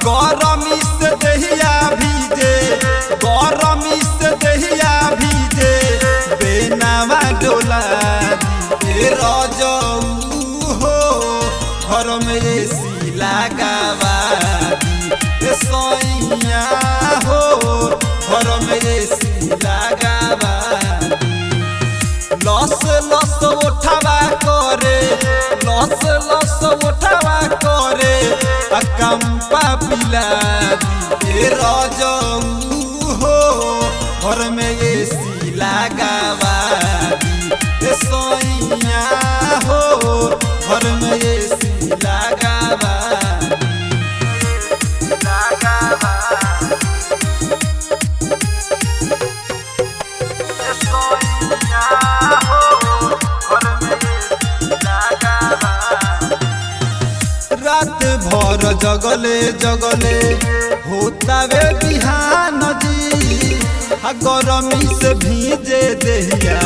गरमी से दहिया भीजे, गरमी से दहिया भीजे, बेनावा डोला दी रजऊ हो, घर में एसी लगावा दी सैया हो, घर में एसी लगावा दी। लस लस उठावा करे, लस लस उठावा करे, कंपा पिला दी रजऊ हो, घर में एसी लगावा दी सैया हो, घर में एसी लगावा दी। रात भर जगले जगले होता वे बिहान जी, गरमी से भीजे देहिया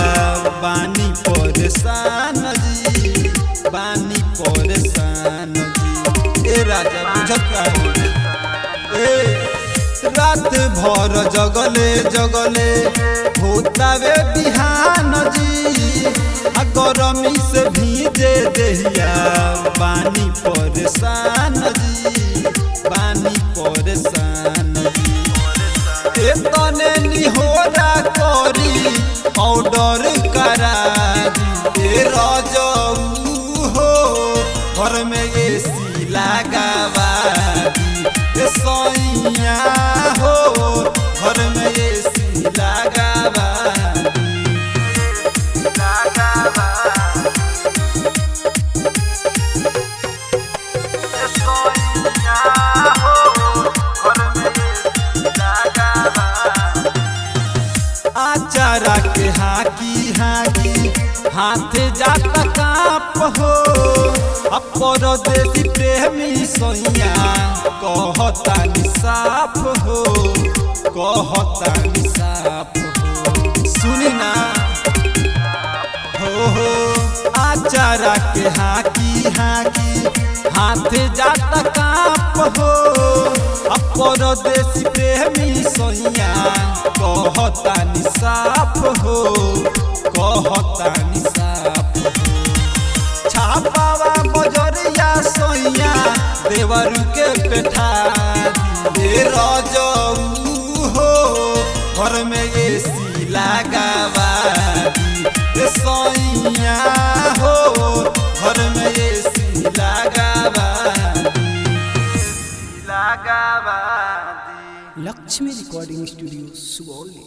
बानी परेशान जी, बानी परेशान जी। ए राजा बुझका रात भर जगले जगले होता वे बिहान जी, गरमी से भीजे देहिया बानी परेशान जी, बानी परेशान जी। तने निहोरा करी ऑर्डर करा दी रजऊ हो, घर में एसी लगावा दी सैया हो, घर में एसी लगावा दी। आचारा के हाकी हाकी हाथ जाता काप हो, परदेसी प्रेमी सैया कहता निसाफ हो, कहता निसाफ हो। सुनी ना हो आचारा के हाकी हाकी हाथ जाता काप हो, परदेसी प्रेमी सैया कहता निसाफ हो, कहता निसाफ हो। छापावा बजरिया सैया देवरू के पेठा दे रजऊ हो, घर में एसी लगावा दी सैया हो, घर में एसी लगावा दी, लगावा दी। Lakshmi recording studio Sugauli.